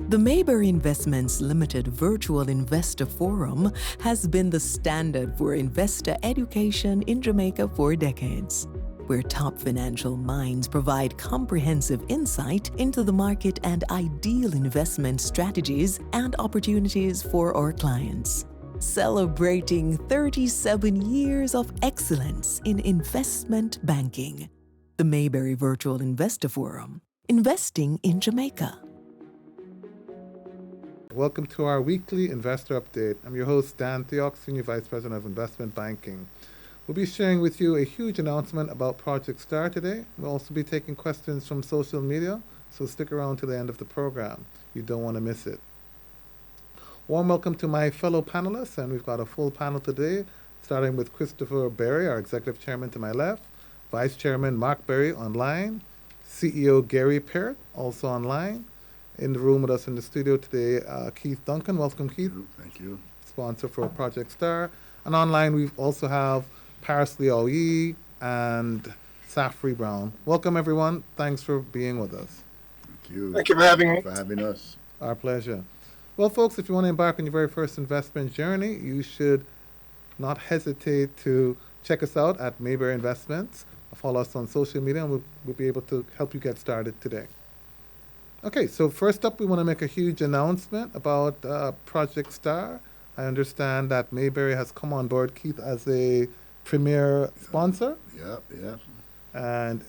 The Mayberry Investments Limited Virtual Investor Forum has been the standard for investor education in Jamaica for decades, where top financial minds provide comprehensive insight into the market and ideal investment strategies and opportunities for our clients. Celebrating 37 years of excellence in investment banking. The Mayberry Virtual Investor Forum, investing in Jamaica. Welcome to our weekly investor update. I'm your host, Dan Theox, Senior Vice President of Investment Banking. We'll be sharing with you a huge announcement about Project Star today. We'll also be taking questions from social media, so stick around to the end of the program. You don't want to miss it. Warm welcome to my fellow panelists, and we've got a full panel today, starting with Christopher Berry, our Executive Chairman to my left, Vice Chairman Mark Berry online, CEO Gary Perrott, also online. In the room with us in the studio today, Keith Duncan. Welcome, Keith. Thank you. Sponsor for Project Star. And online, we also have Parsley Aoyi and Safri Brown. Welcome, everyone. Thanks for being with us. Thank you. Thank you for having me. For having us. Our pleasure. Well, folks, if you want to embark on your very first investment journey, you should not hesitate to check us out at Mayberry Investments. Follow us on social media, and we'll be able to help you get started today. Okay, so first up, we want to make a huge announcement about Project Star. I understand that Mayberry has come on board, Keith, as a premier sponsor. Yeah. And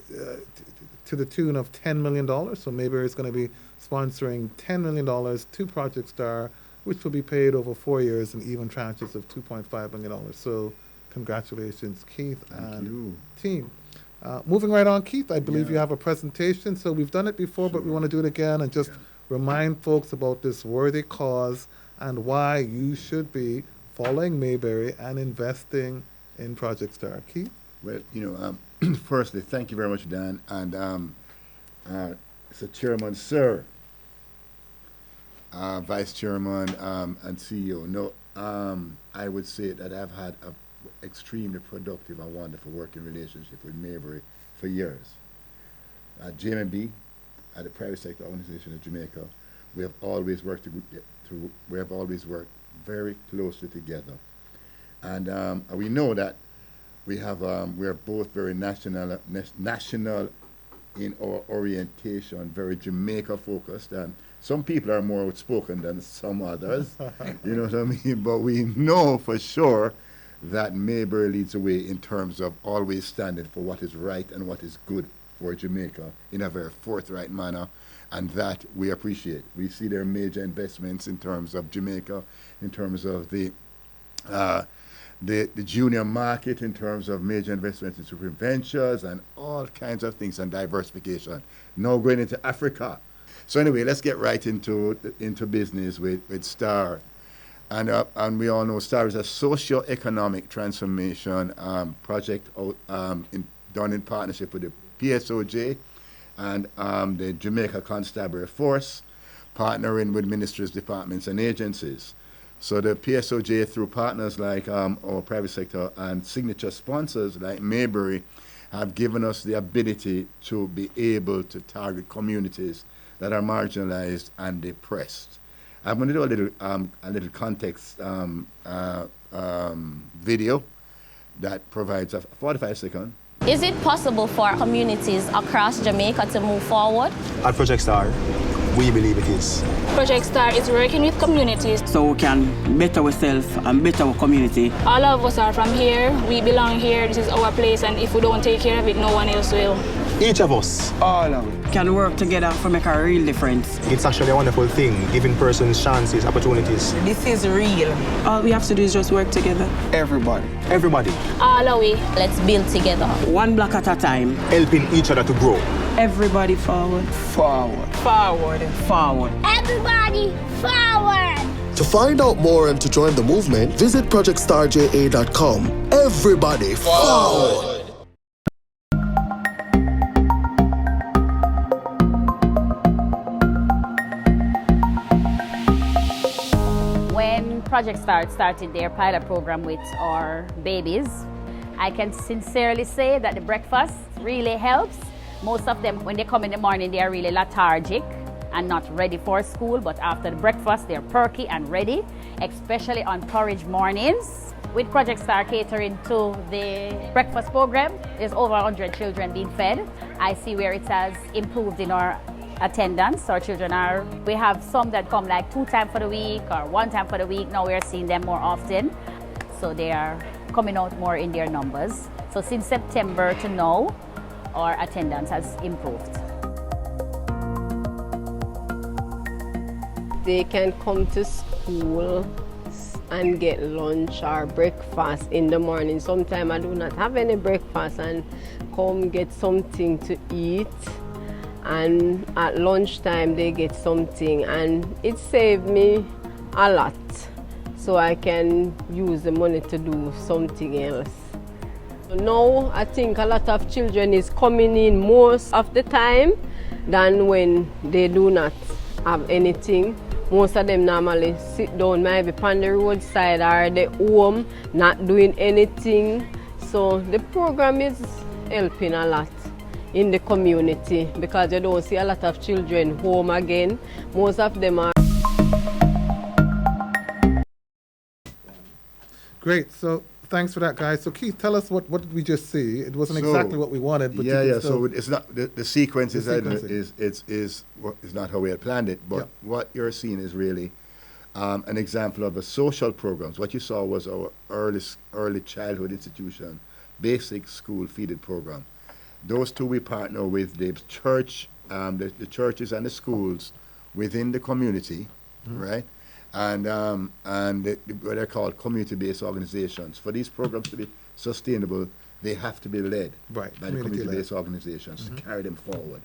to the tune of $10 million. So Mayberry is going to be sponsoring $10 million to Project Star, which will be paid over 4 years in even tranches of $2.5 million. So congratulations, Keith and team. Moving right on, Keith, I believe you have a presentation. So we've done it before, but we want to do it again and just remind folks about this worthy cause and why you should be following Mayberry and investing in Project Star. Keith? Well, firstly, thank you very much, Dan. And so Chairman, Sir, Vice Chairman, and CEO. No, I would say that I've had a extremely productive and wonderful working relationship with Mayberry for years. At JMB, at the private sector organization of Jamaica, we have always worked very closely together, and we know that we are both very national in our orientation, very Jamaica focused, and some people are more outspoken than some others. You know what I mean? But we know for sure that Mayberry leads the way in terms of always standing for what is right and what is good for Jamaica in a very forthright manner, and that we appreciate. We see their major investments in terms of Jamaica, in terms of the junior market, in terms of major investments in super ventures and all kinds of things, and diversification. Now going into Africa. So anyway, let's get right into business with Star. And we all know Star is a socio-economic transformation project done in partnership with the PSOJ and the Jamaica Constabulary Force, partnering with ministries, departments, and agencies. So the PSOJ, through partners like our private sector and signature sponsors like Mayberry, have given us the ability to be able to target communities that are marginalized and depressed. I'm going to do a little context video that provides a 45-second. Is it possible for communities across Jamaica to move forward? At Project Star, we believe it is. Project Star is working with communities so we can better ourselves and better our community. All of us are from here, we belong here, this is our place, and if we don't take care of it, no one else will. Each of us, all of it, can work together to make a real difference. It's actually a wonderful thing, giving persons chances, opportunities. This is real. All we have to do is just work together. Everybody. All of we. Let's build together. One block at a time. Helping each other to grow. Everybody forward. Forward. Everybody forward. To find out more and to join the movement, visit projectstarja.com. Everybody forward. When Project Star started their pilot program with our babies, I can sincerely say that the breakfast really helps. Most of them, when they come in the morning, they are really lethargic. and not ready for school, but after the breakfast, they're perky and ready, especially on porridge mornings. With Project Star catering to the breakfast program, there's over 100 children being fed. I see where it has improved in our attendance. We have some that come like 2 times for the week or 1 time for the week. Now we're seeing them more often. So they are coming out more in their numbers. So since September to now, our attendance has improved. They can come to school and get lunch or breakfast in the morning. Sometimes I do not have any breakfast and come get something to eat. And at lunchtime they get something, and it saved me a lot. So I can use the money to do something else. Now I think a lot of children is coming in most of the time than when they do not have anything. Most of them normally sit down maybe on the roadside or they home not doing anything. So the program is helping a lot in the community because you don't see a lot of children home again. Most of them are. Great. So thanks for that, guys. So Keith, tell us what did we just see? It wasn't exactly what we wanted, but So it's not the sequence is not how we had planned it, but what you're seeing is really an example of a social programs. What you saw was our early childhood institution, basic school feeding program. Those two we partner with the church, the churches and the schools within the community, right? And what they're called community-based organizations. For these programs to be sustainable, they have to be led by the community-based organizations to carry them forward,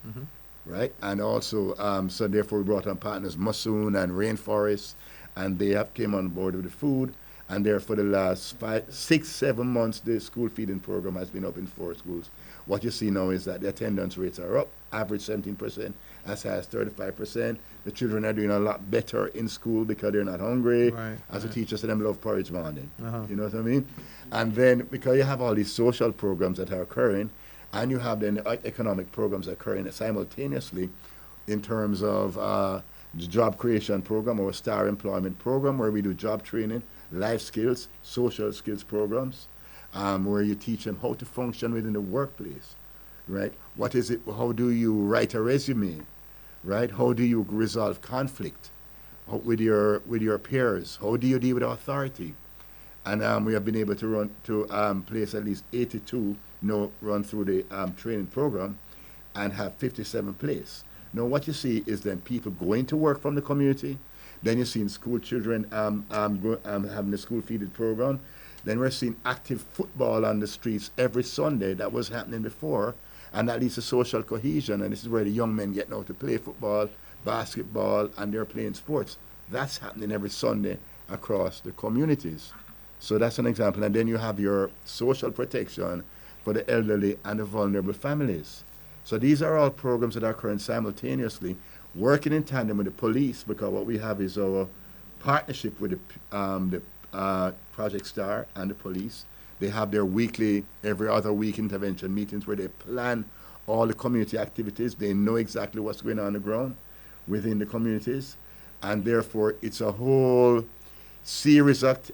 right? And also, so therefore we brought on partners, Mussoon and Rainforest, and they have came on board with the food. And there for the last 6, 7 months, the school feeding program has been up in 4 schools. What you see now is that the attendance rates are up, average 17%, as high as 35%. The children are doing a lot better in school because they're not hungry. As a teacher said, them love porridge morning. You know what I mean? And then because you have all these social programs that are occurring, and you have then economic programs occurring simultaneously in terms of the job creation program or star employment program where we do job training, life skills, social skills programs, where you teach them how to function within the workplace, right? What is it? How do you write a resume, right? How do you resolve conflict with your peers? How do you deal with authority? And we have been able to place at least 82 run through the training program and have 57 placed. Now what you see is then people going to work from the community. Then you're seeing school children having the school feeding program. Then we're seeing active football on the streets every Sunday. That was happening before. And that leads to social cohesion. And this is where the young men get now to play football, basketball, and they're playing sports. That's happening every Sunday across the communities. So that's an example. And then you have your social protection for the elderly and the vulnerable families. So these are all programs that are occurring simultaneously, working in tandem with the police, because what we have is our partnership with the Project Star and the police. They have their weekly, every other week intervention meetings where they plan all the community activities. They know exactly what's going on the ground within the communities. And therefore, it's a whole series of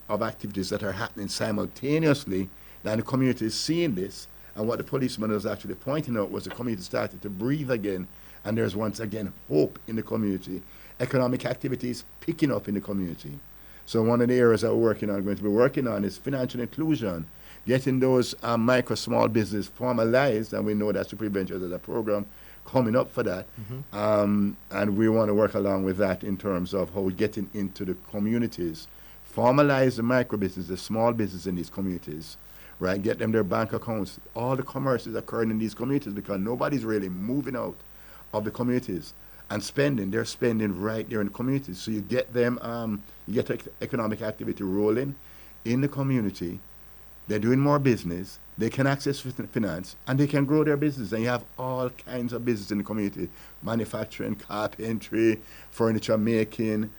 activities that are happening simultaneously. And the community is seeing this. And what the policeman was actually pointing out was the community started to breathe again. And there's once again hope in the community. Economic activities picking up in the community. So one of the areas that we're going to be working on is financial inclusion, getting those micro small business formalized, and we know that Supreme Ventures has a program coming up for that. And we want to work along with that in terms of how we're getting into the communities, formalize the micro business, the small business in these communities, right? Get them their bank accounts, all the commerce is occurring in these communities because nobody's really moving out of the communities and spending. They're spending right there in the communities. So you get them, you get economic activity rolling in the community. They're doing more business. They can access finance, and they can grow their business. And you have all kinds of business in the community: manufacturing, carpentry, furniture making,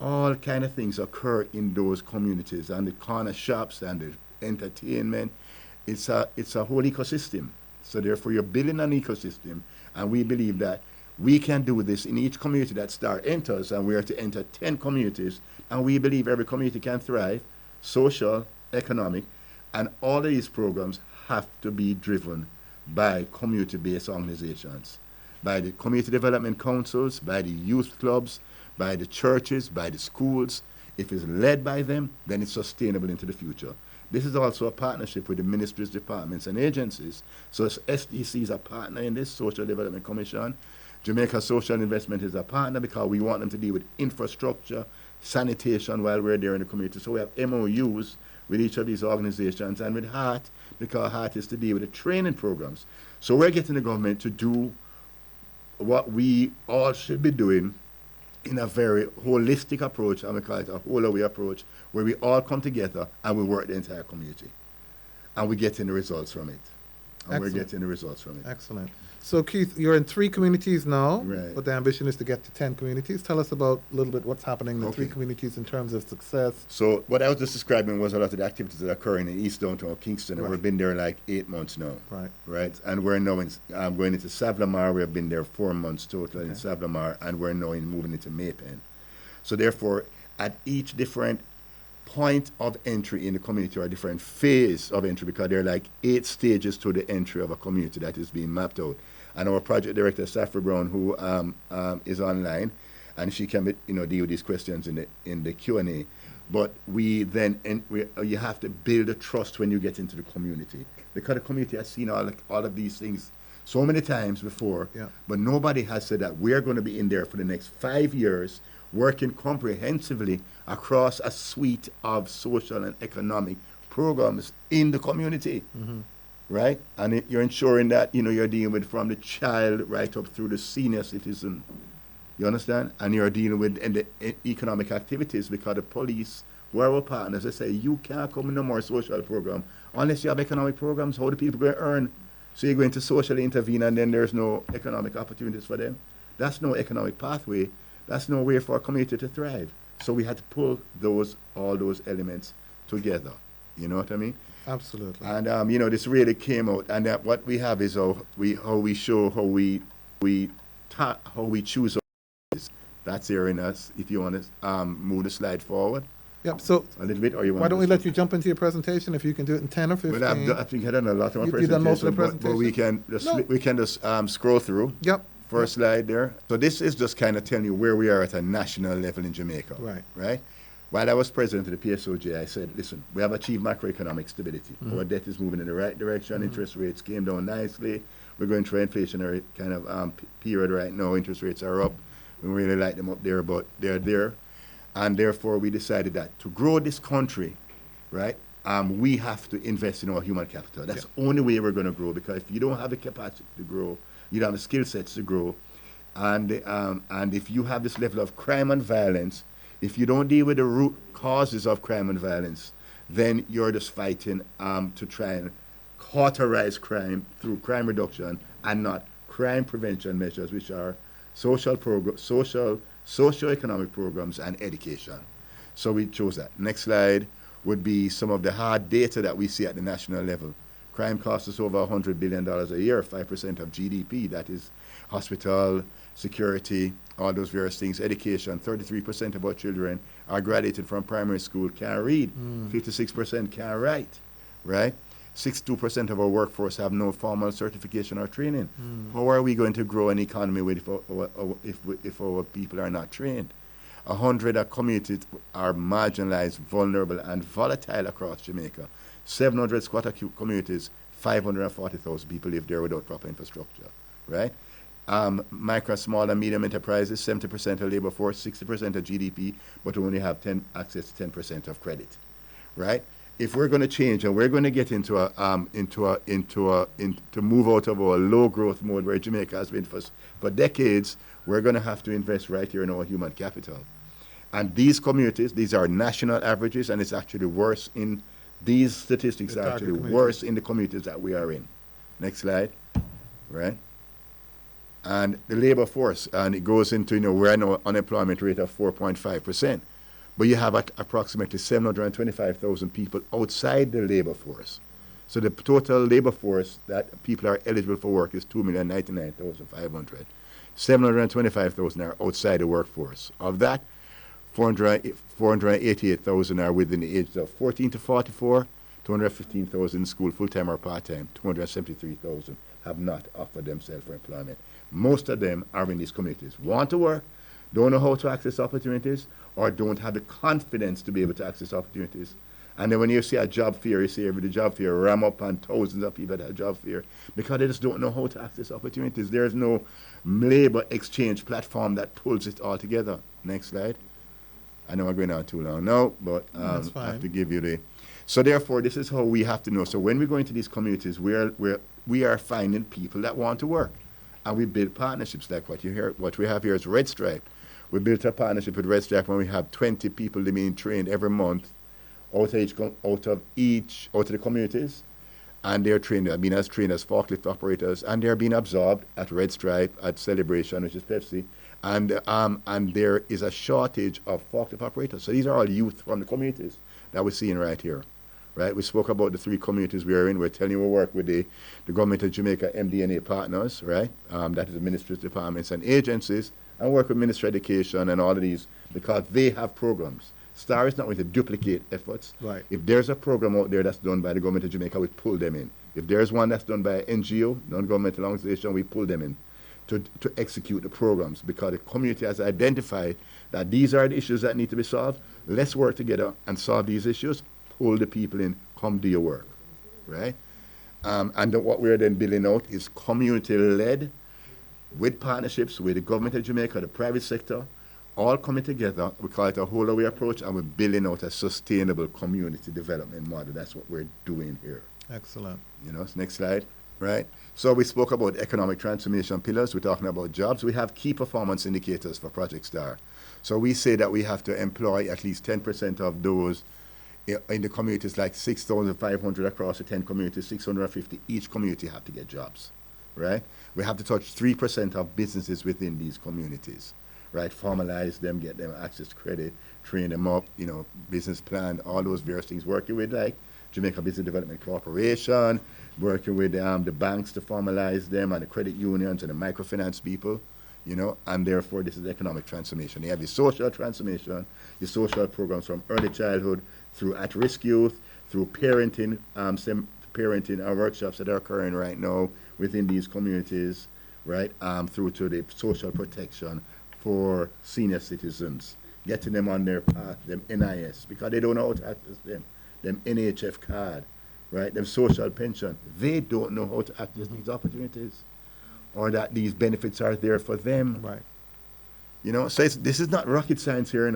all kind of things occur in those communities. And the corner shops and the entertainment, it's a whole ecosystem. So therefore, you're building an ecosystem, and we believe that We can do this in each community that STAR enters, and we are to enter 10 communities, and we believe every community can thrive, social, economic, and all of these programs have to be driven by community-based organizations, by the community development councils, by the youth clubs, by the churches, by the schools. If it's led by them, then it's sustainable into the future. This is also a partnership with the ministries, departments, and agencies. So SDC is a partner in this, Social Development Commission. Jamaica Social Investment is a partner because we want them to deal with infrastructure, sanitation while we're there in the community. So we have MOUs with each of these organizations, and with HEART, because HEART is to deal with the training programs. So we're getting the government to do what we all should be doing in a very holistic approach, and we call it a whole-away approach, where we all come together and we work the entire community. And we're getting the results from it. And Excellent. we're getting the results from it. Excellent. So, Keith, you're in 3 communities now, Right. but the ambition is to get to 10 communities. Tell us about a little bit what's happening in the 3 communities in terms of success. So what I was just describing was a lot of the activities that are occurring in East Downtown Kingston, and Right. we've been there like 8 months now. Right. Right? And we're now going into Savlamar. We have been there 4 months total in Savlamar, and we're now moving into Maypen. So therefore, at each different point of entry in the community, or different phase of entry, because there are like 8 stages to the entry of a community that is being mapped out. And our project director, Saffron Brown, who is online, and she can deal with these questions in the Q&A. But we then you have to build a trust when you get into the community, because the community has seen all of these things so many times before. Yeah. But nobody has said that we're going to be in there for the next 5 years, working comprehensively across a suite of social and economic programs in the community. Right? And you're ensuring that, you're dealing with from the child right up through the senior citizen. You understand? And you're dealing with the economic activities, because the police, who are our partners, they say, you can't come in no more social program unless you have economic programs. How do people going to earn? So you're going to socially intervene, and then there's no economic opportunities for them. That's no economic pathway. That's no way for a community to thrive. So we had to pull all those elements together. You know what I mean? Absolutely. And this really came out, and what we have is how we show how we choose. That's here in us. If you want to move the slide forward. Yep. So a little bit, or you want? Why don't we let you jump into your presentation? If you can do it in 10 or 15. Well, I think I've done a lot of my presentation. You've done most of the presentation. But we can just scroll through. Yep. First slide there. So this is just kind of telling you where we are at a national level in Jamaica. Right. Right. While I was president of the PSOJ, I said, listen, we have achieved macroeconomic stability. Our debt is moving in the right direction. Interest rates came down nicely. We're going through an inflationary kind of period right now. Interest rates are up. We really like them up there, but they're there. And therefore, we decided that to grow this country, right, we have to invest in our human capital. That's the only way we're going to grow, because if you don't have the capacity to grow, you don't have the skill sets to grow, and if you have this level of crime and violence, if you don't deal with the root causes of crime and violence, then you're just fighting to try and cauterize crime through crime reduction and not crime prevention measures, which are socio-economic programs and education. So we chose that. Next slide would be some of the hard data that we see at the national level. Crime costs us over $100 billion a year, 5% of GDP. That is hospital, security, all those various things. Education, 33% of our children are graduated from primary school, can't read. 56% can't write, right? 62% of our workforce have no formal certification or training. How are we going to grow an economy if our people are not trained? 100 communities are marginalized, vulnerable, and volatile across Jamaica. 700 squatter communities, 540,000 people live there without proper infrastructure, right? Micro, small, and medium enterprises, 70% of labor force, 60% of GDP, but we only have access to 10% of credit, right? If we're going to change and we're going to get to move out of our low growth mode where Jamaica has been for decades, we're going to have to invest right here in our human capital. And these communities, these are national averages, and it's actually worse in these statistics are actually worse in the communities that we are in. Next slide, right? And the labor force, and it goes into, we're at an unemployment rate of 4.5%. But you have approximately 725,000 people outside the labor force. So the total labor force that people are eligible for work is 2,099,500. 725,000 are outside the workforce. Of that, 488,000 are within the ages of 14 to 44, 215,000 in school full-time or part-time, 273,000 have not offered themselves for employment. Most of them are in these communities. Want to work, don't know how to access opportunities, or don't have the confidence to be able to access opportunities. And then when you see a job fair, you see every job fair ram up on thousands of people at a job fair because they just don't know how to access opportunities. There's no labor exchange platform that pulls it all together. Next slide. I know I'm going on too long now, but I have to give you the... So therefore, this is how we have to know. So when we go into these communities, we are finding people that want to work. And we build partnerships like what we have here is Red Stripe. We built a partnership with Red Stripe when we have 20 people being trained every month out of the communities, and they're trained as forklift operators, and they're being absorbed at Red Stripe, at Celebration, which is Pepsi, and there is a shortage of forklift operators. So these are all youth from the communities that we're seeing right here, right? We spoke about the 3 communities we are in. We're telling you we work with the government of Jamaica MDNA partners, right? That is the ministries, departments, and agencies, and work with Ministry of Education and all of these because they have programs. STAR is not going to duplicate efforts. Right. If there's a program out there that's done by the government of Jamaica, we pull them in. If there's one that's done by an NGO, non-governmental organization, we pull them in to execute the programs because the community has identified that these are the issues that need to be solved. Let's work together and solve these issues. Pull the people in, come do your work, right? And what we're then building out is community-led with partnerships with the government of Jamaica, the private sector, all coming together. We call it a whole away approach, and we're building out a sustainable community development model. That's what we're doing here. Excellent. Next slide, right? So we spoke about economic transformation pillars. We're talking about jobs. We have key performance indicators for Project STAR. So we say that we have to employ at least 10% of those in the communities, like 6,500 across the 10 communities, 650. Each community have to get jobs, right? We have to touch 3% of businesses within these communities. Right, formalize them, get them access to credit, train them up, business plan, all those various things. Working with like Jamaica Business Development Corporation, working with the banks to formalize them, and the credit unions and the microfinance people, and therefore this is economic transformation. You have the social transformation, the social programs from early childhood through at-risk youth, through parenting, parenting workshops that are occurring right now within these communities, right, through to the social protection for senior citizens, getting them on their path, them NIS, because they don't know how to access them NHF card, right, them social pension. They don't know how to access these opportunities or that these benefits are there for them. Right. So this is not rocket science here,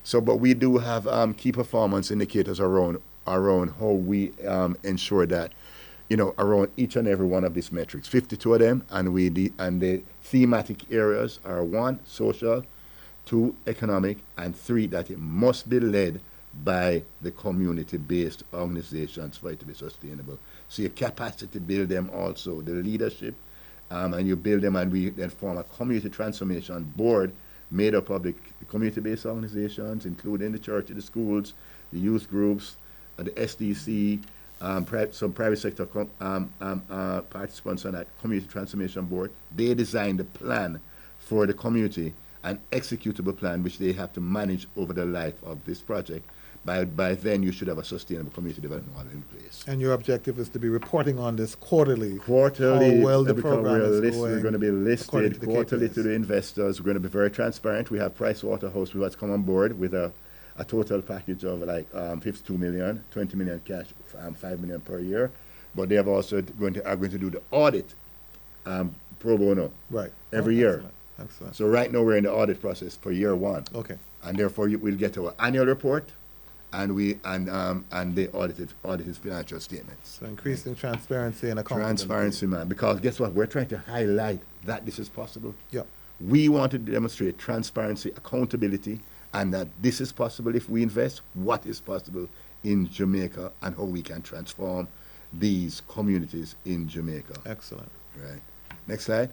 So, but we do have key performance indicators around how we ensure that, around each and every one of these metrics, 52 of them, and the thematic areas are 1, social, 2, economic, and 3, that it must be led by the community-based organizations for it to be sustainable. So your capacity build them also, the leadership, and you build them, and we then form a community transformation board made up of the community-based organizations, including the church, the schools, the youth groups, the SDC, some private sector participants on that community transformation board. They design the plan for the community, an executable plan which they have to manage over the life of this project. By then, you should have a sustainable community development model in place. And your objective is to be reporting on this quarterly. Quarterly, how well the because program is going. We're going to be listed to quarterly KPIs. to the investors. We're going to be very transparent. We have Pricewaterhouse who has come on board with a total package of like 52 million, 20 million cash, 5 million per year. But they have also are going to do the audit pro bono every year. Excellent. So right now we're in the audit process for year 1. Okay. And therefore we'll get our annual report, and they audit his financial statements. So increasing transparency and accountability. Transparency, man. Because guess what? We're trying to highlight that this is possible. Yeah. We want to demonstrate transparency, accountability, and that this is possible if we invest. What is possible in Jamaica and how we can transform these communities in Jamaica. Excellent. Right. Next slide.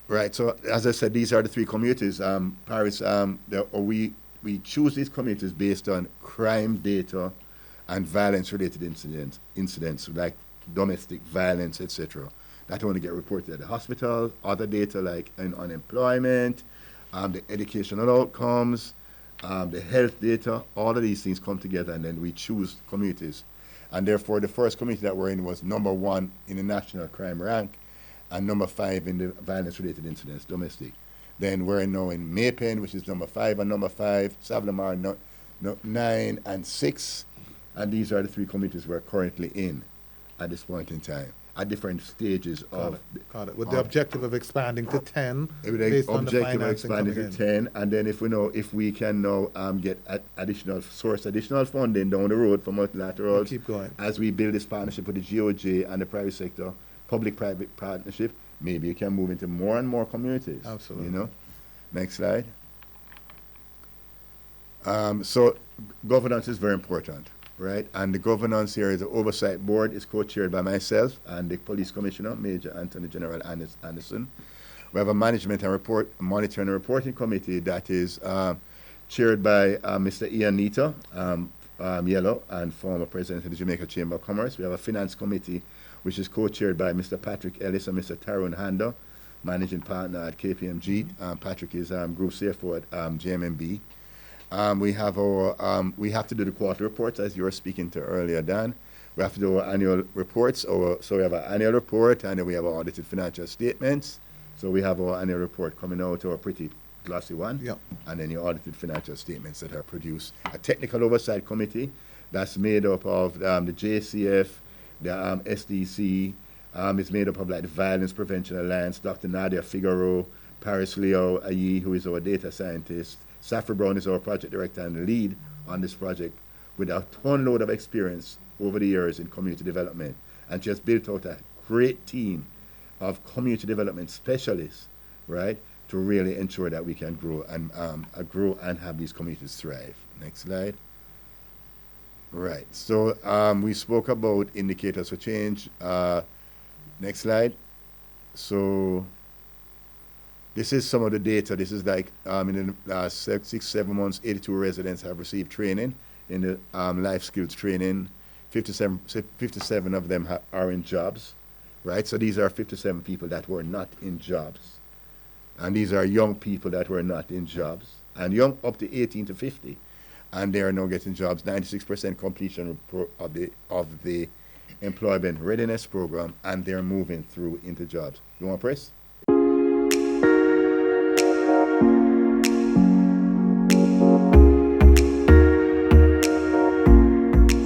Right. So as I said, these are the 3 communities. Paris. We choose these communities based on crime data and violence-related incidents like domestic violence, etc. that only get reported at the hospital, other data like unemployment, the educational outcomes, the health data, all of these things come together, and then we choose communities. And therefore, the first community that we're in was number 1 in the national crime rank and number 5 in the violence-related incidents, domestic. Then we're now in Maypen, which is number 5 and number 5, Savlamar 9 and 6, and these are the 3 communities we're currently in at this point in time, at different stages of... Got it. With the objective of expanding to 10, with based the on the objective of financing expanding coming to in. 10, and then if we can now get additional funding down the road for multilaterals, We'll keep going. as we build this partnership with the GOJ and the private sector, public-private partnership, maybe you can move into more and more communities. Absolutely. You know? Next slide. So governance is very important, right? And the governance here is the oversight board is co-chaired by myself and the police commissioner, Major Anthony General Anderson. We have a management and monitoring and reporting committee that is chaired by Mr. Ian Nita, Yellow, and former president of the Jamaica Chamber of Commerce. We have a finance committee, which is co-chaired by Mr. Patrick Ellis and Mr. Tyrone Handa, managing partner at KPMG. Patrick is Group CFO at JMMB. We have to do the quarter reports, as you were speaking to earlier, Dan. We have to do our annual reports. So we have an annual report, and then we have our audited financial statements. So we have our annual report coming out, our pretty glossy one. Yep. And then your audited financial statements that are produced. A technical oversight committee that's made up of the JCF, the SDC. It's made up of like the Violence Prevention Alliance, Dr. Nadia Figaro, Paris Leo Ayi, who is our data scientist. Safra Brown is our project director and lead on this project with a ton load of experience over the years in community development. And she has built out a great team of community development specialists, right, to really ensure that we can grow and have these communities thrive. Next slide. Right, so we spoke about indicators for change. Next slide. So this is some of the data. This is like in the last 6-7 months, 82 residents have received training in the life skills training. 57 of them are in jobs, right? So these are 57 people that were not in jobs. And these are young people that were not in jobs, and young up to 18 to 50. And they are now getting jobs. 96% completion of the employment readiness program, and they're moving through into jobs. You want to press?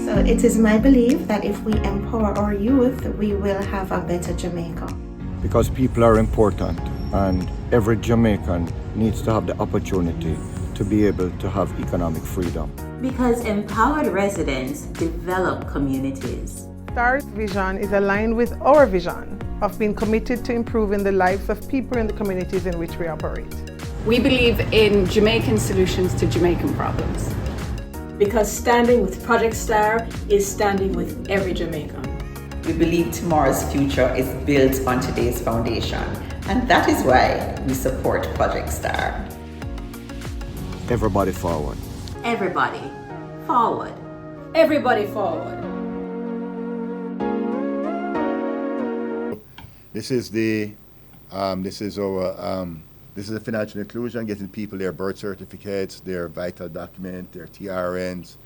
So it is my belief that if we empower our youth, we will have a better Jamaica. Because people are important, and every Jamaican needs to have the opportunity to be able to have economic freedom. Because empowered residents develop communities. STAR's vision is aligned with our vision of being committed to improving the lives of people in the communities in which we operate. We believe in Jamaican solutions to Jamaican problems. Because standing with Project STAR is standing with every Jamaican. We believe tomorrow's future is built on today's foundation, and that is why we support Project STAR. Everybody forward. Everybody forward. Everybody forward. This is the financial inclusion, getting people their birth certificates, their vital document, their TRNs.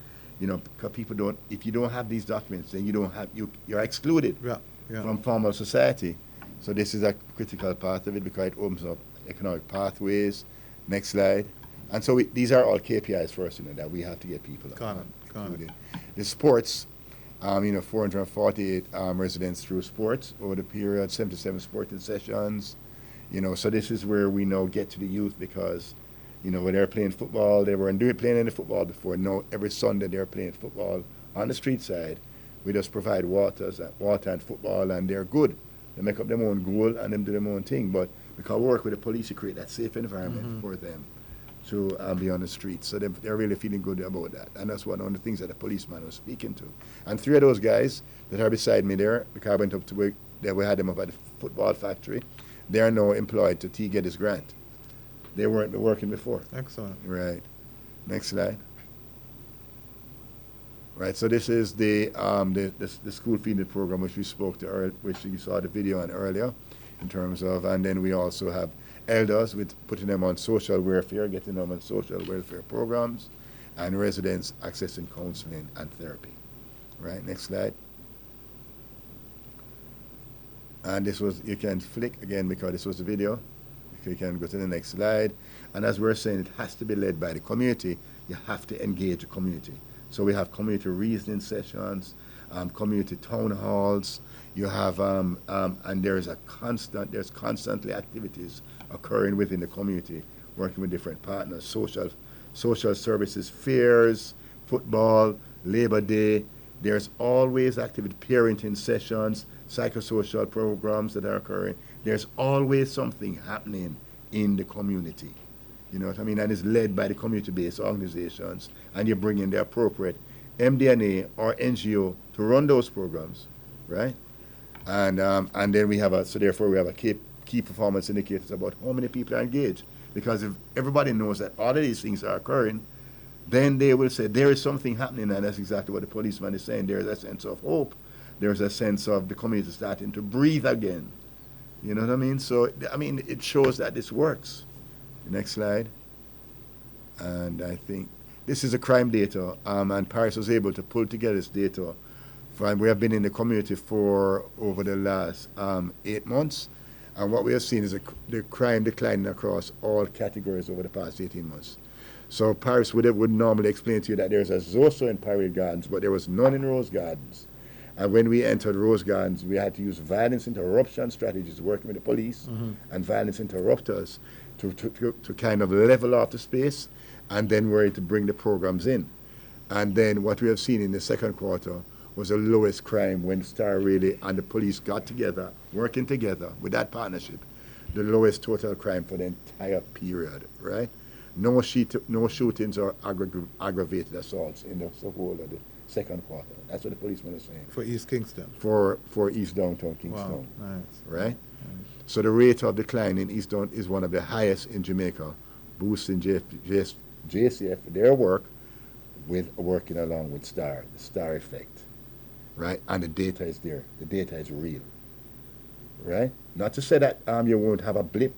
You know, because people don't. If you don't have these documents, then you're excluded from formal society. So this is a critical part of it because it opens up economic pathways. Next slide. And so these are all KPIs for us, that we have to get people included. The sports, 448 residents through sports over the period, 77 sporting sessions. So this is where we now get to the youth because, when they're playing football, they weren't playing any football before. No, every Sunday they're playing football on the street side. We just provide water and football, and they're good. They make up their own goal and them do their own thing. But because we work with the police to create that safe environment for them to be on the streets. So they're really feeling good about that. And that's one of the things that the policeman was speaking to. And 3 of those guys that are beside me there, because I went up to work, we had them up at the football factory. They are now employed to get this grant. They weren't working before. Excellent. Right. Next slide. Right, so this is the school feeding program which we spoke to, which you saw the video on earlier, in terms of, and then we also have elders with putting them on social welfare, getting them on social welfare programs, and residents accessing counseling and therapy. Right, next slide. And this was, you can flick again because this was the video. You can go to the next slide. And as we're saying, it has to be led by the community. You have to engage the community. So we have community reasoning sessions, community town halls. You have, and there's constantly activities occurring within the community, working with different partners, social services, fairs, football, Labor Day. There's always activity, parenting sessions, psychosocial programs that are occurring. There's always something happening in the community. You know what I mean? And it's led by the community-based organizations, and you bring in the appropriate MDNA or NGO to run those programs, right? And then we have therefore we have a key performance indicators about how many people are engaged. Because if everybody knows that all of these things are occurring, then they will say there is something happening, and that's exactly what the policeman is saying. There's a sense of hope. There's a sense of the community starting to breathe again. You know what I mean? So, I mean, it shows that this works. Next slide. And I think this is a crime data, and Paris was able to pull together this data. We have been in the community for over the last 8 months, and what we have seen is the crime declining across all categories over the past 18 months. So Paris would normally explain to you that there's a Zoso in Parade Gardens, but there was none in Rose Gardens. And when we entered Rose Gardens, we had to use violence interruption strategies, working with the police and violence interrupters to kind of level off the space, and then we're to bring the programs in. And then what we have seen in the second quarter was the lowest crime when Star really and the police got together, working together with that partnership, the lowest total crime for the entire period, right? No shootings or aggravated assaults in the whole of the second quarter. That's what the policeman is saying. For East Kingston? For East Downtown Kingston. Wow, nice. Right? Nice. So the rate of decline in East Downtown is one of the highest in Jamaica, boosting JCF, their work, with working along with STAR, the STAR effect. Right? And the data is there. The data is real. Right? Not to say that you won't have a blip,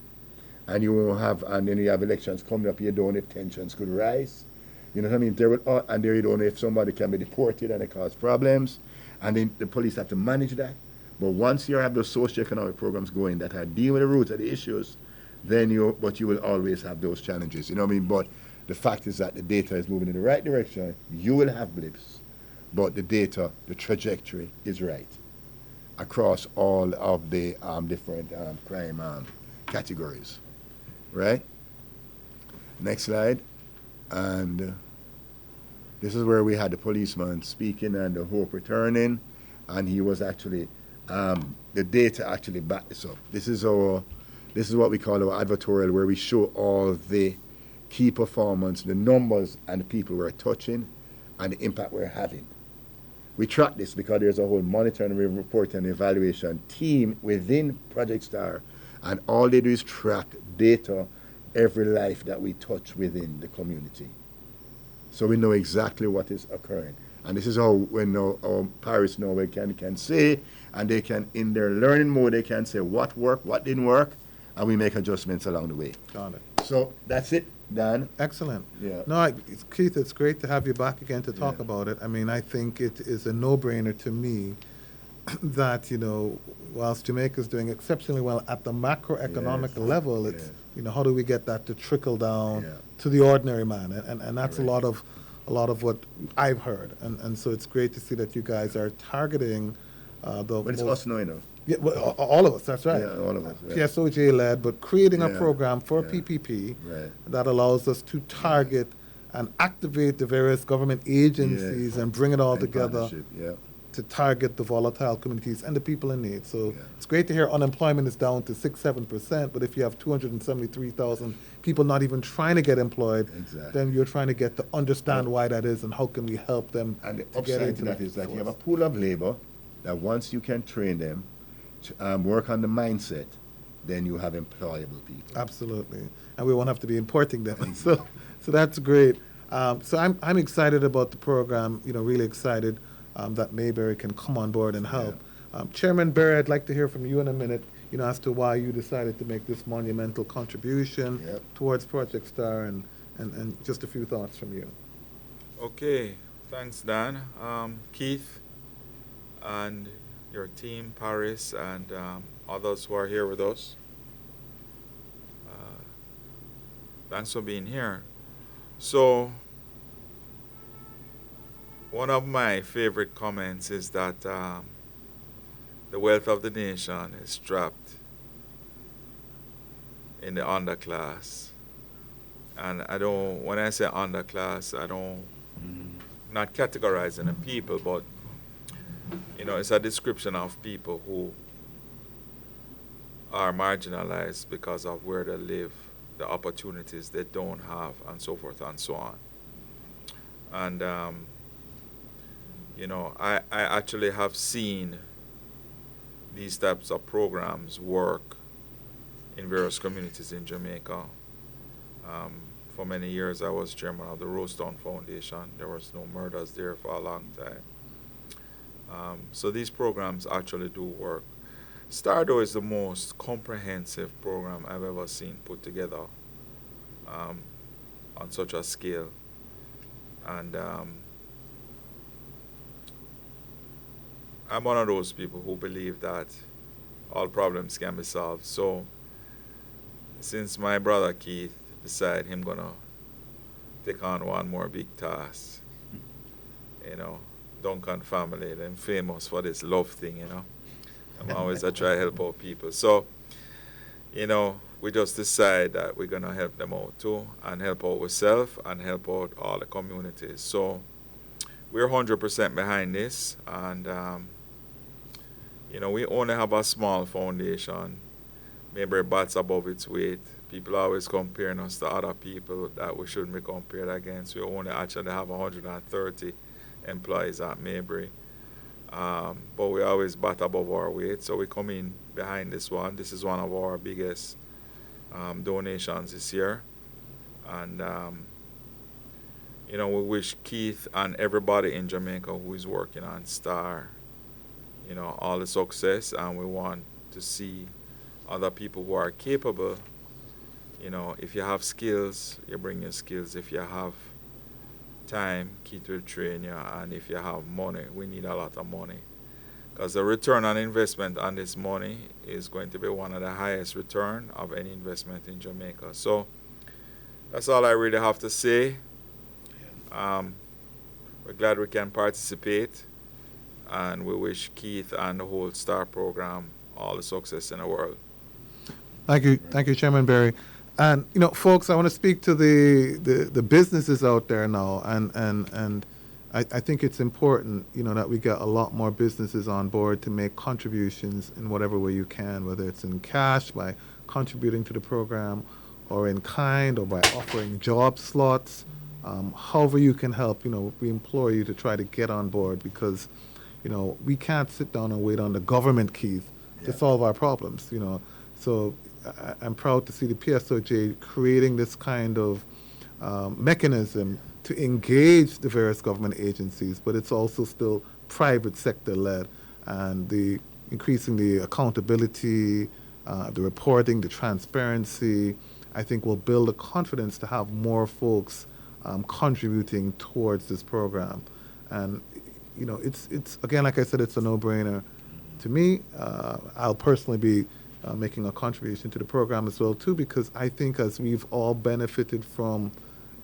and you won't have, and then you have elections coming up, you don't know if tensions could rise. You know what I mean? And there you don't know if somebody can be deported and it cause problems, and then the police have to manage that. But once you have those socioeconomic programs going that are dealing with the roots of the issues, then you will always have those challenges. You know what I mean? But the fact is that the data is moving in the right direction. You will have blips, but the data, the trajectory is right across all of the different crime categories. Right? Next slide. And this is where we had the policeman speaking and the hope returning, and he was actually, the data actually backed this up. This is what we call our advertorial, where we show all the key performance, the numbers and the people we're touching, and the impact we're having. We track this because there's a whole monitoring, report, and evaluation team within Project STAR, and all they do is track data, every life that we touch within the community. So we know exactly what is occurring. And this is how when our Paris Norway can say, and they can, in their learning mode, they can say what worked, what didn't work, and we make adjustments along the way. Got it. So that's it, Dan. Excellent. Yeah. No, Keith, it's great to have you back again to talk about it. I mean, I think it is a no-brainer to me that, you know, whilst Jamaica's doing exceptionally well at the macroeconomic level, it's, you know, how do we get that to trickle down to the ordinary man? And that's a lot of what I've heard. And so it's great to see that you guys are targeting But it's us now, you know. Yeah, well, all of us, that's right. Yeah, all of us. PSOJ led, but creating a program for PPP that allows us to target and activate the various government agencies and bring it all together to target the volatile communities and the people in need. So it's great to hear unemployment is down to 6-7%, but if you have 273,000 people not even trying to get employed, then you're trying to get to understand why that is and how can we help them and the to get upside into to that is that you have a pool of labor that once you can train them, to, work on the mindset, then you have employable people. Absolutely. And we won't have to be importing them. So that's great. So I'm excited about the program, really excited that Mayberry can come on board and help. Chairman Berry, I'd like to hear from you in a minute, as to why you decided to make this monumental contribution towards Project Star and just a few thoughts from you. Okay, thanks, Dan. Keith and your team, Paris, and others who are here with us. Thanks for being here. So, one of my favorite comments is that the wealth of the nation is trapped in the underclass. And when I say underclass, not categorizing the people, but, it's a description of people who are marginalized because of where they live, the opportunities they don't have, and so forth and so on. And, I actually have seen these types of programs work in various communities in Jamaica. For many years, I was chairman of the Rosetown Foundation. There was no murders there for a long time. So these programs actually do work. Stardo is the most comprehensive program I've ever seen put together on such a scale. And I'm one of those people who believe that all problems can be solved. So since my brother Keith decided him gonna take on one more big task, Duncan family, them famous for this love thing, I'm always I try to help out people. So, we just decide that we're gonna help them out too, and help out ourselves and help out all the communities. So we're 100% behind this, and we only have a small foundation. Maybe bats above its weight. People are always comparing us to other people that we shouldn't be compared against. We only actually have 130 employees at Mayberry. But we always bat above our weight, so we come in behind this one. This is one of our biggest donations this year. And, we wish Keith and everybody in Jamaica who is working on STAR, all the success, and we want to see other people who are capable. If you have skills, you bring your skills. If you have time, Keith will train you. And if you have money, we need a lot of money. Because the return on investment on this money is going to be one of the highest return of any investment in Jamaica. So that's all I really have to say. We're glad we can participate. And we wish Keith and the whole STAR program all the success in the world. Thank you, Chairman Berry. And folks, I want to speak to the businesses out there now, and I think it's important, that we get a lot more businesses on board to make contributions in whatever way you can, whether it's in cash by contributing to the program, or in kind, or by offering job slots. However you can help, we implore you to try to get on board, because we can't sit down and wait on the government, Keith, to solve our problems. So I'm proud to see the PSOJ creating this kind of mechanism to engage the various government agencies, but it's also still private sector led, and increasing the accountability, the reporting, the transparency, I think will build the confidence to have more folks contributing towards this program. And it's again, like I said, it's a no-brainer to me. I'll personally be making a contribution to the program as well too, because I think as we've all benefited from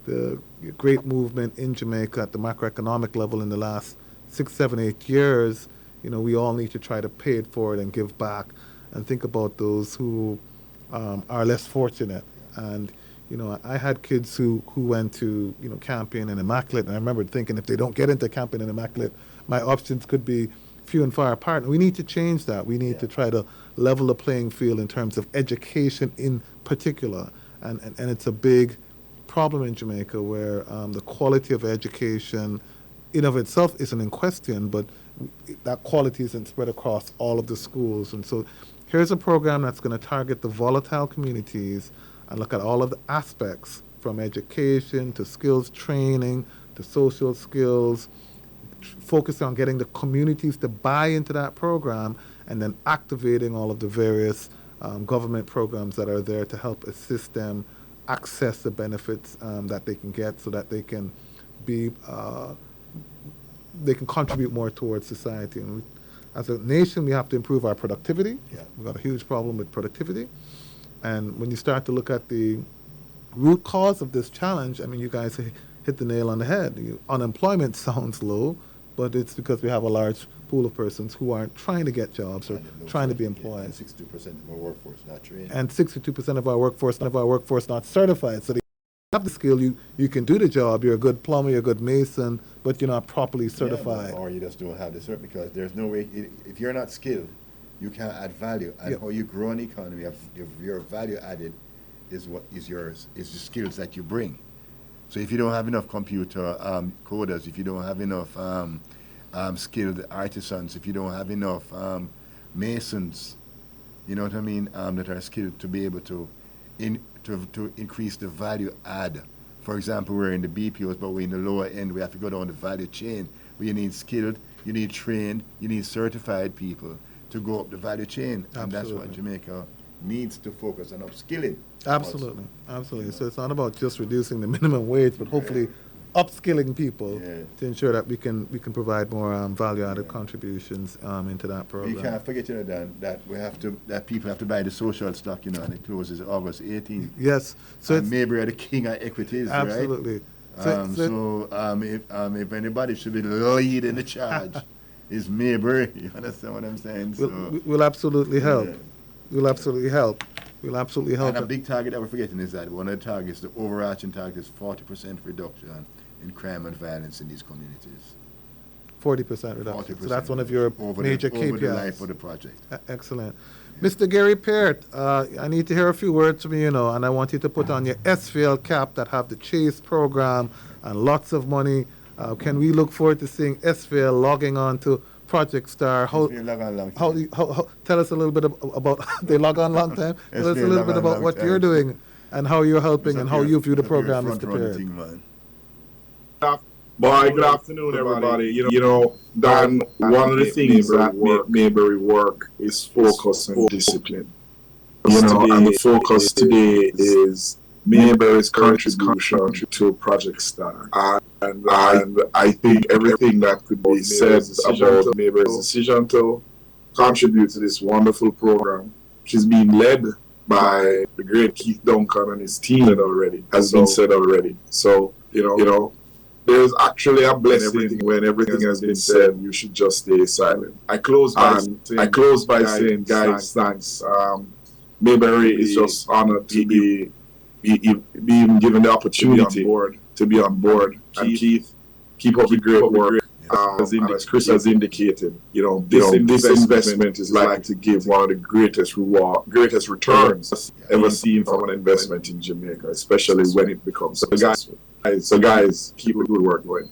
the great movement in Jamaica at the macroeconomic level in the last 6, 7, 8 years, we all need to try to pay it forward and give back and think about those who are less fortunate. And I had kids who went to Campion and Immaculate, and I remember thinking, if they don't get into Campion and Immaculate, my options could be few and far apart. And we need to change that. We need to try to level the playing field in terms of education in particular. And it's a big problem in Jamaica where the quality of education in of itself isn't in question, but that quality isn't spread across all of the schools. And so here's a program that's going to target the volatile communities and look at all of the aspects from education to skills training to social skills, focused on getting the communities to buy into that program, and then activating all of the various government programs that are there to help assist them access the benefits that they can get so that they can be they can contribute more towards society. And as a nation, we have to improve our productivity. Yeah. We've got a huge problem with productivity. And when you start to look at the root cause of this challenge, I mean, you guys hit the nail on the head. Unemployment sounds low, but it's because we have a large pool of persons who aren't trying to get jobs or trying to be employed. And 62% of our workforce not trained. And 62% of our workforce not certified. So they have the skill, you can do the job, you're a good plumber, you're a good mason, but you're not properly certified. Yeah, or you just don't have the cert, because there's no way, if you're not skilled, you can't add value. And how you grow an economy, if your value added is what is yours, is the skills that you bring. So if you don't have enough computer coders, if you don't have enough skilled artisans, if you don't have enough masons, you know what I mean, that are skilled to be able to increase the value add. For example, we're in the BPOs, but we're in the lower end. We have to go down the value chain where you need skilled, you need trained, you need certified people to go up the value chain. Absolutely. And that's what Jamaica needs to focus on, upskilling. Absolutely, absolutely. So it's not about just reducing the minimum wage, but hopefully upskilling people to ensure that we can provide more value-added contributions into that program. We can't forget, Dan, that people have to buy the social stock, and it closes August 18th. Yes. So and Mayberry are the king of equities, absolutely. Right? If anybody should be leading the charge, it's Mayberry. You understand what I'm saying? We'll absolutely help. We'll absolutely help. We'll absolutely help. And a big target that we're forgetting is that one of the targets, the overarching target, is 40% reduction in crime and violence in these communities. 40% reduction. 40%. So that's one of your major KPIs. Over the life of the project. Excellent. Yeah. Mr. Gary Peart, I need to hear a few words from you, and I want you to put on your SVL cap that have the Chase program and lots of money. Can we look forward to seeing SVL logging on to Project Star? Tell us a little bit about they log on long time. Tell us a little bit about what you're doing and how you're helping and how you view the program, Mr. Peart. Good afternoon, everybody. Dan, one of the things that make Mayberry work is focus and discipline. And the focus today is Mayberry's contribution to Project Star. And I think everything that could be said about Mayberry's decision to contribute to this wonderful program, which is being led by the great Keith Duncan and his team has been said already. So, there's actually a blessing when everything has been said. You should just stay silent. I close by saying, guys, thanks. Mayberry is just honored to be being given the opportunity to be on board. And Keith, keep up the great work. As Chris has indicated, this investment is likely to give one of the greatest returns ever seen from an investment in Jamaica, especially when it becomes successful. So guys, keep the good work going.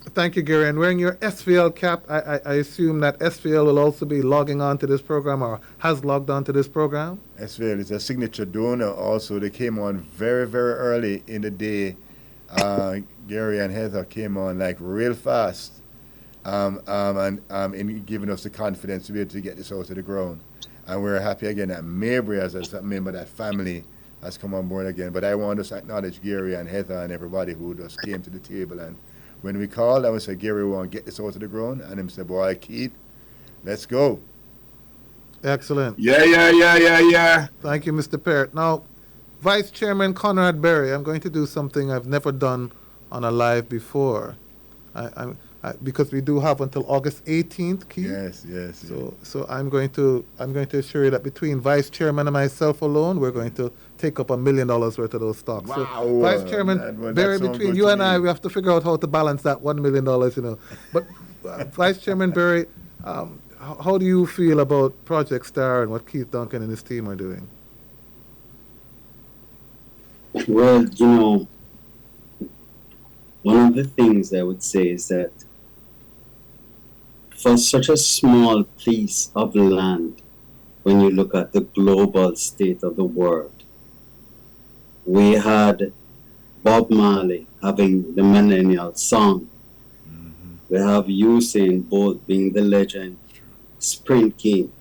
Thank you, Gary. And wearing your SVL cap, I assume that SVL will also be logging on to this program or has logged on to this program? SVL is a signature donor also. They came on very, very early in the day. Gary and Heather came on like real fast and in giving us the confidence to be able to get this out of the ground. And we're happy again that Mayberry, as a member of that family, has come on board again. But I want to acknowledge Gary and Heather and everybody who just came to the table. And when we called, I would say, Gary, we want to get this out of the ground. And him said, boy, Keith, let's go. Excellent. Yeah. Thank you, Mr. Peart. Now, Vice Chairman Conrad Berry, I'm going to do something I've never done on a live before. Because we do have until August 18th, Keith. Yes. So I'm going to assure you that between Vice Chairman and myself alone, we're going to take up $1 million worth of those stocks. Wow. So Vice Chairman Berry, between you and I, we have to figure out how to balance that $1 million, But Vice Chairman Berry, how do you feel about Project Star and what Keith Duncan and his team are doing? Well, one of the things I would say is that for such a small piece of land, when you look at the global state of the world, We had Bob Marley having the millennial song. We have Usain Bolt being the legend, sprint king.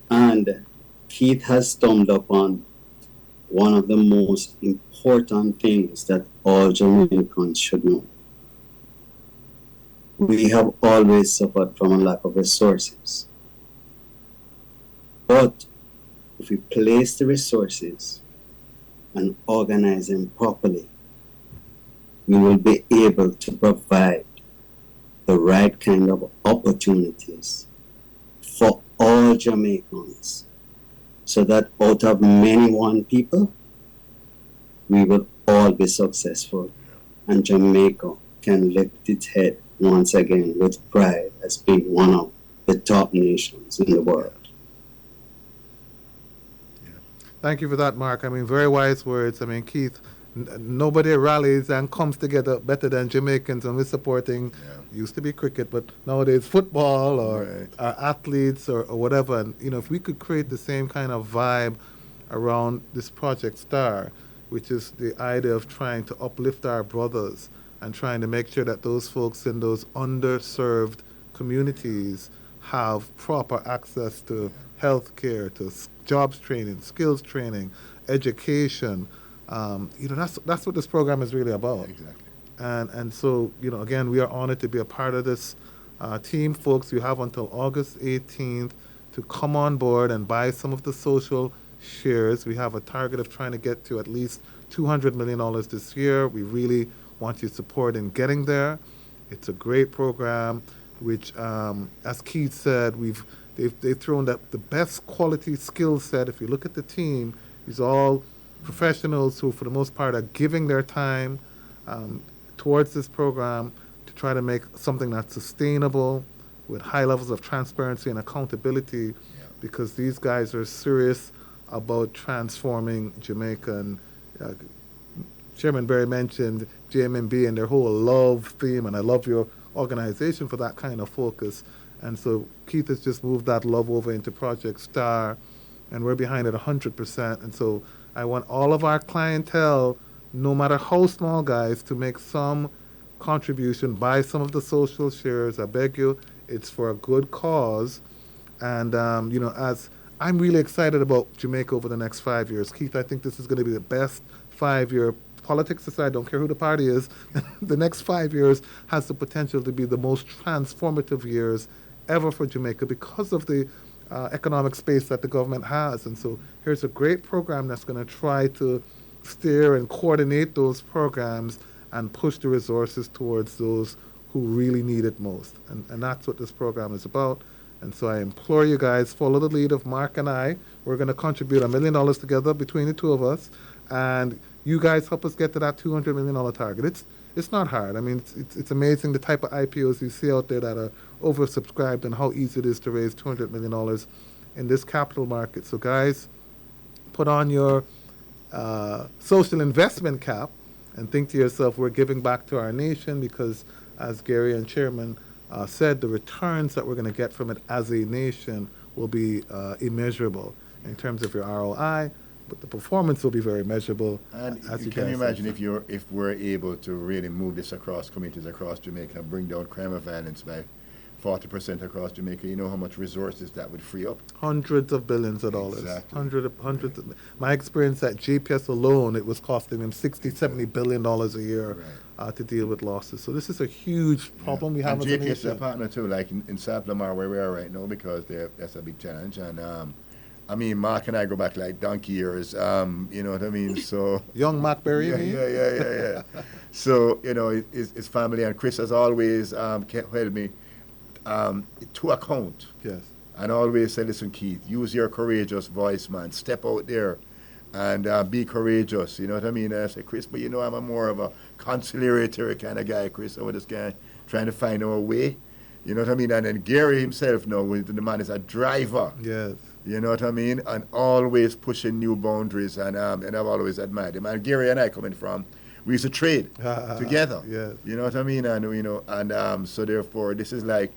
And Keith has stumbled upon one of the most important things that all Jamaicans should know. We have always suffered from a lack of resources. But if we place the resources and organize them properly, we will be able to provide the right kind of opportunities for all Jamaicans, so that out of many one people, we will all be successful, and Jamaica can lift its head once again with pride as being one of the top nations in the world. Thank you for that, Mark. I mean, very wise words. I mean, Keith, nobody rallies and comes together better than Jamaicans, and we're supporting, used to be cricket, but nowadays football or athletes or whatever. And, you know, if we could create the same kind of vibe around this Project Star, which is the idea of trying to uplift our brothers and trying to make sure that those folks in those underserved communities have proper access to health care, to jobs training, skills training, education. You know, that's what this program is really about. Exactly. And so, you know, again, we are honored to be a part of this team. Folks, you have until August 18th to come on board and buy some of the social shares. We have a target of trying to get to at least $200 million this year. We really want your support in getting there. It's a great program, which, as Keith said, they've thrown the best quality skill set. If you look at the team, it's all professionals who, for the most part, are giving their time towards this program to try to make something that's sustainable with high levels of transparency and accountability, because these guys are serious about transforming Jamaica. And Chairman Berry mentioned JMMB and their whole love theme, and I love your organization for that kind of focus. And so Keith has just moved that love over into Project Star, and we're behind it 100%. And so I want all of our clientele, no matter how small, guys, to make some contribution, buy some of the social shares. I beg you, it's for a good cause. And, you know, as I'm really excited about Jamaica over the next 5 years. Keith, I think this is going to be the best 5-year politics aside, don't care who the party is, the next 5 years has the potential to be the most transformative years ever for Jamaica because of the economic space that the government has. And so here's a great program that's going to try to steer and coordinate those programs and push the resources towards those who really need it most. And that's what this program is about. And so I implore you guys, follow the lead of Mark and I. We're going to contribute $1 million together between the two of us. And you guys help us get to that $200 million target. It's not hard. I mean, it's amazing the type of IPOs you see out there that are oversubscribed and how easy it is to raise $200 million in this capital market. So guys, put on your social investment cap and think to yourself, we're giving back to our nation, because as Gary and Chairman said, the returns that we're going to get from it as a nation will be immeasurable in terms of your ROI, but the performance will be very measurable. And as can you imagine if we're able to really move this across communities across Jamaica and bring down crime and violence by 40% across Jamaica? You know how much resources that would free up? Hundreds of billions of dollars. Exactly. Hundreds of. My experience at JPS alone, it was costing them $60-70 billion a year to deal with losses. So this is a huge problem we have and as a JPS is a nation. partner too, like in South Lamar where we are right now, because that's a big challenge. And I mean, Mark and I go back like donkey years. You know what I mean? So young Mayberry. Yeah. So you know, his family and Chris has always held me to account. Yes. And always say, listen, Keith, use your courageous voice, man. Step out there and be courageous. You know what I mean? And I say, Chris, but you know, I'm a more of a conciliatory kind of guy, Chris. I'm just guy trying to find our way. You know what I mean? And then Gary himself, now, the man is a driver. Yes. You know what I mean? And always pushing new boundaries. And I've always admired him. And Gary and I coming from, we used to trade together. Yes. You know what I mean? And you know, and so therefore, this is like,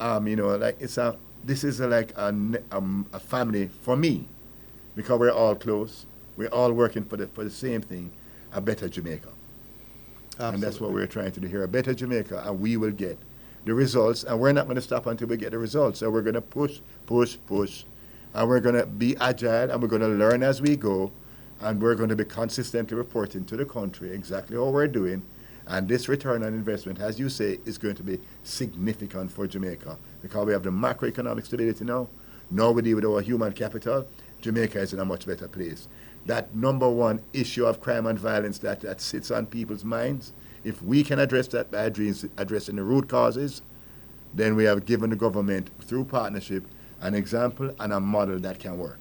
you know, like this is like a family for me, because we're all close. We're all working for the same thing, a better Jamaica. Absolutely. And that's what we're trying to do here, a better Jamaica, and we will get the results, and we're not going to stop until we get the results. So we're going to push, and we're going to be agile, and we're going to learn as we go, and we're going to be consistently reporting to the country exactly how we're doing. And this return on investment, as you say, is going to be significant for Jamaica because we have the macroeconomic stability now. Now we deal with our human capital. Jamaica is in a much better place. That number one issue of crime and violence that sits on people's minds, if we can address that by addressing the root causes, then we have given the government, through partnership, an example and a model that can work.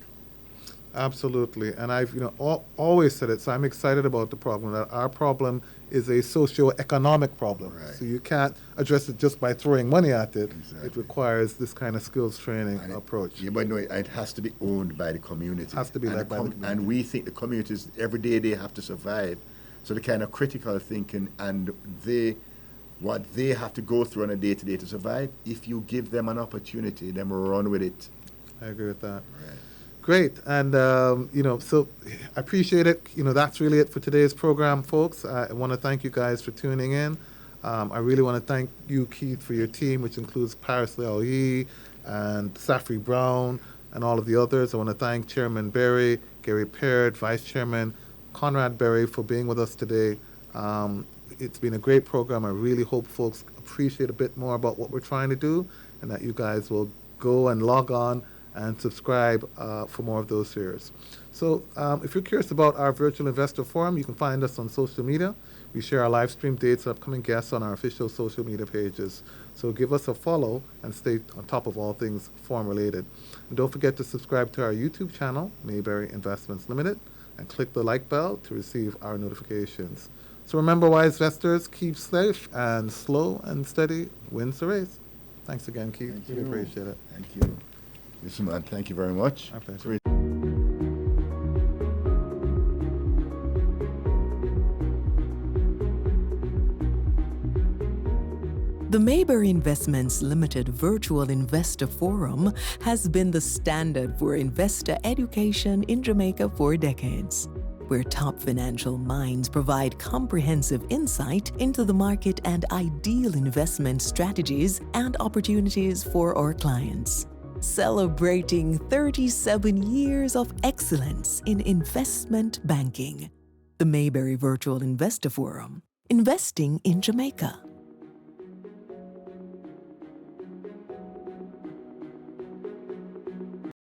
Absolutely, and I've always said it. So I'm excited about the problem. That our problem is a socio-economic problem. Right. So you can't address it just by throwing money at it. Exactly. It requires this kind of skills training approach. Yeah, but no, it has to be owned by the community. It has to be led by the community. And we think the communities every day they have to survive. So the kind of critical thinking and what they have to go through on a day-to-day to survive. If you give them an opportunity, then we'll run with it. I agree with that. Right. Great, and so I appreciate it. That's really it for today's program, folks. I want to thank you guys for tuning in. I really want to thank you, Keith, for your team, which includes Paris Leoyi and Safri Brown and all of the others. I want to thank Chairman Berry, Gary Peard, Vice Chairman Conrad Berry for being with us today. It's been a great program. I really hope folks appreciate a bit more about what we're trying to do, and that you guys will go and log on and subscribe for more of those series. So if you're curious about our Virtual Investor Forum, you can find us on social media. We share our live stream dates and upcoming guests on our official social media pages. So give us a follow and stay on top of all things forum related. And don't forget to subscribe to our YouTube channel, Mayberry Investments Limited, and click the like bell to receive our notifications. So remember, wise investors, keep safe, and slow and steady wins the race. Thanks again, Keith. Thank really you. appreciate it. Thank you. Yes, man. Thank you very much. My pleasure. The Mayberry Investments Limited Virtual Investor Forum has been the standard for investor education in Jamaica for decades, where top financial minds provide comprehensive insight into the market and ideal investment strategies and opportunities for our clients. Celebrating 37 years of excellence in investment banking. The Mayberry Virtual Investor Forum, investing in Jamaica.